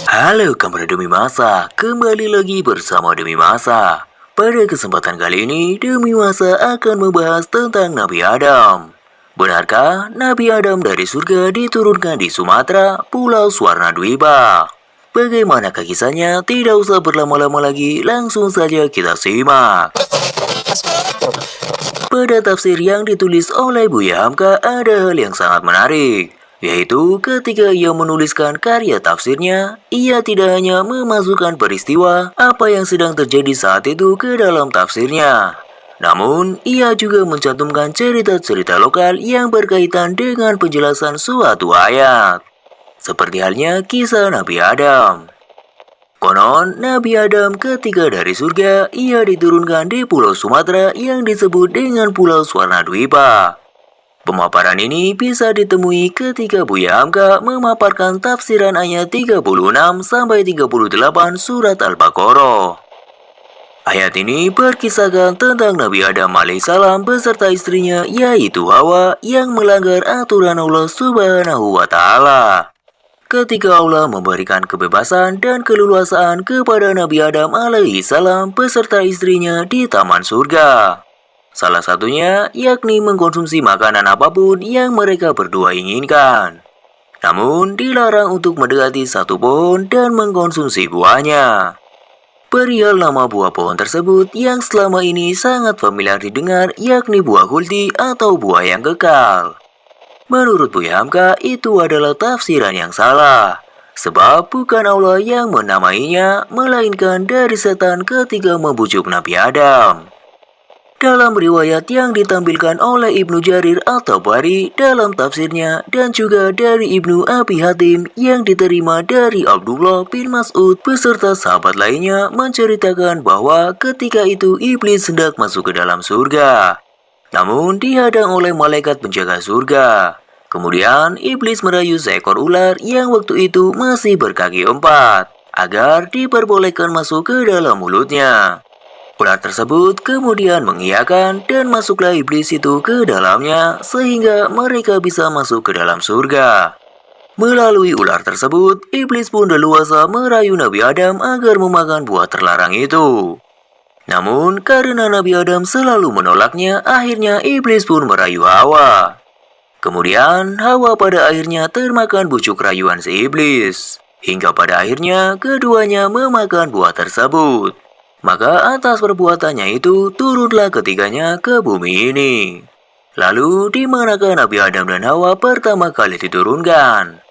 Halo kamu Demi Masa, kembali lagi bersama Demi Masa. Pada kesempatan kali ini, Demi Masa akan membahas tentang Nabi Adam. Benarkah Nabi Adam dari surga diturunkan di Sumatera, Pulau Swarnadwipa? Bagaimanakah kisahnya? Tidak usah berlama-lama lagi, langsung saja kita simak. Pada tafsir yang ditulis oleh Buya Hamka ada hal yang sangat menarik, yaitu ketika ia menuliskan karya tafsirnya, ia tidak hanya memasukkan peristiwa apa yang sedang terjadi saat itu ke dalam tafsirnya. Namun, ia juga mencantumkan cerita-cerita lokal yang berkaitan dengan penjelasan suatu ayat. Seperti halnya kisah Nabi Adam. Konon, Nabi Adam ketika dari surga, ia diturunkan di Pulau Sumatera yang disebut dengan Pulau Swarnadwipa. Pemaparan ini bisa ditemui ketika Buya Hamka memaparkan tafsiran ayat 36-38 surat Al-Baqarah. Ayat ini berkisahkan tentang Nabi Adam alaihissalam beserta istrinya yaitu Hawa yang melanggar aturan Allah Subhanahu wa Ta'ala. Ketika Allah memberikan kebebasan dan keleluasaan kepada Nabi Adam alaihissalam beserta istrinya di taman surga. Salah satunya yakni mengkonsumsi makanan apapun yang mereka berdua inginkan. Namun dilarang untuk mendekati satu pohon dan mengkonsumsi buahnya. Perihal nama buah pohon tersebut yang selama ini sangat familiar didengar yakni buah khuldi atau buah yang kekal. Menurut Buya Hamka, itu adalah tafsiran yang salah. Sebab bukan Allah yang menamainya, melainkan dari setan ketika membujuk Nabi Adam. Dalam riwayat yang ditampilkan oleh Ibnu Jarir At-Tabari dalam tafsirnya dan juga dari Ibnu Abi Hatim yang diterima dari Abdullah bin Mas'ud beserta sahabat lainnya menceritakan bahwa ketika itu iblis hendak masuk ke dalam surga. Namun dihadang oleh malaikat penjaga surga. Kemudian iblis merayu seekor ular yang waktu itu masih berkaki 4 agar diperbolehkan masuk ke dalam mulutnya. Ular tersebut kemudian mengiyakan dan masuklah iblis itu ke dalamnya sehingga mereka bisa masuk ke dalam surga. Melalui ular tersebut, iblis pun leluasa merayu Nabi Adam agar memakan buah terlarang itu. Namun, karena Nabi Adam selalu menolaknya, akhirnya iblis pun merayu Hawa. Kemudian, Hawa pada akhirnya termakan bujuk rayuan si iblis. Hingga pada akhirnya, keduanya memakan buah tersebut. Maka atas perbuatannya itu, turunlah ketiganya ke bumi ini. Lalu, di manakah Nabi Adam dan Hawa pertama kali diturunkan?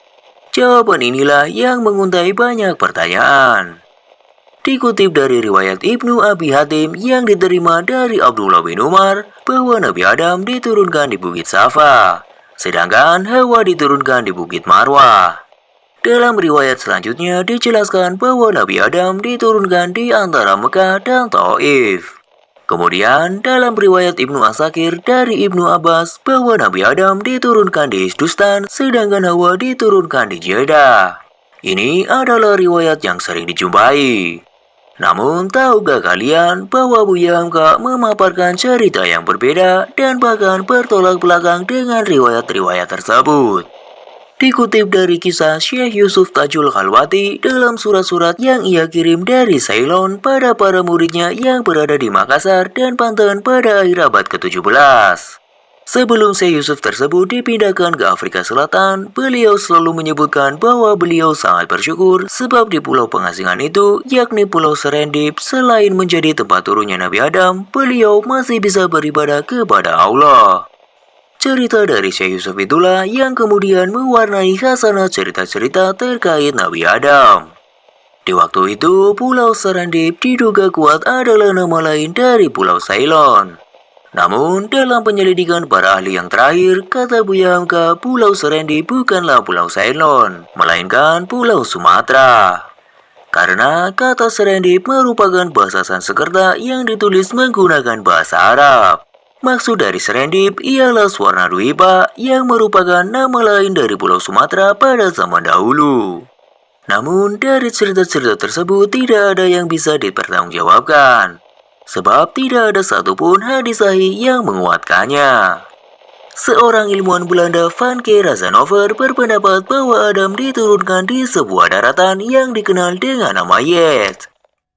Jawaban inilah yang menguntai banyak pertanyaan. Dikutip dari riwayat Ibnu Abi Hatim yang diterima dari Abdullah bin Umar bahwa Nabi Adam diturunkan di Bukit Safa, sedangkan Hawa diturunkan di Bukit Marwah. Dalam riwayat selanjutnya dijelaskan bahwa Nabi Adam diturunkan di antara Mekah dan Taif. Kemudian dalam riwayat Ibnu Asakir dari Ibnu Abbas bahwa Nabi Adam diturunkan di Isdustan, sedangkan Hawa diturunkan di Jeddah. Ini adalah riwayat yang sering dijumpai. Namun, tahukah kalian bahwa Buya Hamka memaparkan cerita yang berbeda dan bahkan bertolak belakang dengan riwayat-riwayat tersebut? Dikutip dari kisah Syekh Yusuf Tajul Khalwati dalam surat-surat yang ia kirim dari Ceylon pada para muridnya yang berada di Makassar dan Banten pada akhir abad ke-17. Sebelum Syekh Yusuf tersebut dipindahkan ke Afrika Selatan, beliau selalu menyebutkan bahwa beliau sangat bersyukur sebab di pulau pengasingan itu, yakni Pulau Serendip, selain menjadi tempat turunnya Nabi Adam, beliau masih bisa beribadah kepada Allah. Cerita dari Syekh Yusuf itulah yang kemudian mewarnai khasanah cerita-cerita terkait Nabi Adam. Di waktu itu, Pulau Serendip diduga kuat adalah nama lain dari Pulau Ceylon. Namun, dalam penyelidikan para ahli yang terakhir, kata Buya Hamka, Pulau Serendip bukanlah Pulau Ceylon, melainkan Pulau Sumatera. Karena kata Serendip merupakan bahasa Sanskerta yang ditulis menggunakan bahasa Arab. Maksud dari Serendip ialah Swarnadwipa yang merupakan nama lain dari Pulau Sumatera pada zaman dahulu. Namun, dari cerita-cerita tersebut tidak ada yang bisa dipertanggungjawabkan. Sebab tidak ada satupun hadis sahih yang menguatkannya. Seorang ilmuwan Belanda Van Razanover berpendapat bahwa Adam diturunkan di sebuah daratan yang dikenal dengan nama Yet.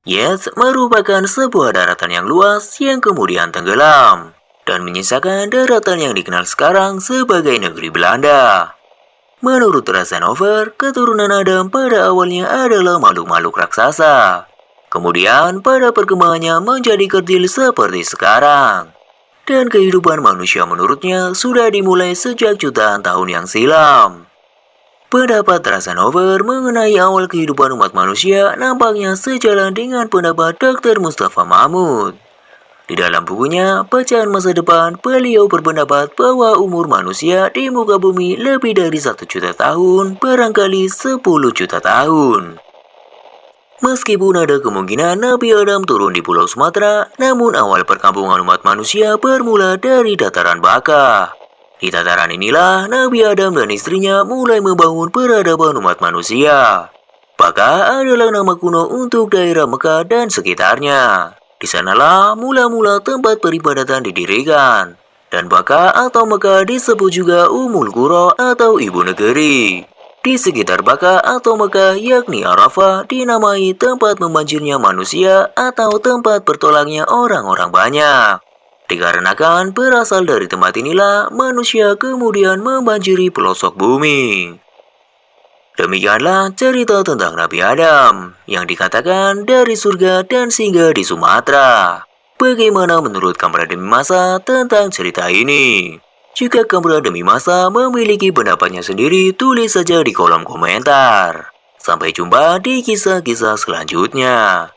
Yet merupakan sebuah daratan yang luas yang kemudian tenggelam dan menyisakan daratan yang dikenal sekarang sebagai negeri Belanda. Menurut Razanover, keturunan Adam pada awalnya adalah makhluk-makhluk raksasa. Kemudian pada perkembangannya menjadi kerdil seperti sekarang. Dan kehidupan manusia menurutnya sudah dimulai sejak jutaan tahun yang silam. Pendapat Razanover mengenai awal kehidupan umat manusia nampaknya sejalan dengan pendapat Dr. Mustafa Mahmud. Di dalam bukunya, Bacaan Masa Depan, beliau berpendapat bahwa umur manusia di muka bumi lebih dari 1 juta tahun, barangkali 10 juta tahun. Meskipun ada kemungkinan Nabi Adam turun di Pulau Sumatera, namun awal perkampungan umat manusia bermula dari dataran Baka. Di dataran inilah Nabi Adam dan istrinya mulai membangun peradaban umat manusia. Baka adalah nama kuno untuk daerah Mekah dan sekitarnya. Di sanalah mula-mula tempat peribadatan didirikan. Dan Baka atau Mekah disebut juga Ummul Qura atau Ibu Negeri. Di sekitar Baka atau Mekah yakni Arafah dinamai tempat membanjirnya manusia atau tempat bertolaknya orang-orang banyak. Dikarenakan berasal dari tempat inilah manusia kemudian membanjiri pelosok bumi. Demikianlah cerita tentang Nabi Adam yang dikatakan dari surga dan singgah di Sumatera. Bagaimana menurut Kamera Demi Masa tentang cerita ini? Jika Kamera Demi Masa memiliki pendapatnya sendiri, tulis saja di kolom komentar. Sampai jumpa di kisah-kisah selanjutnya.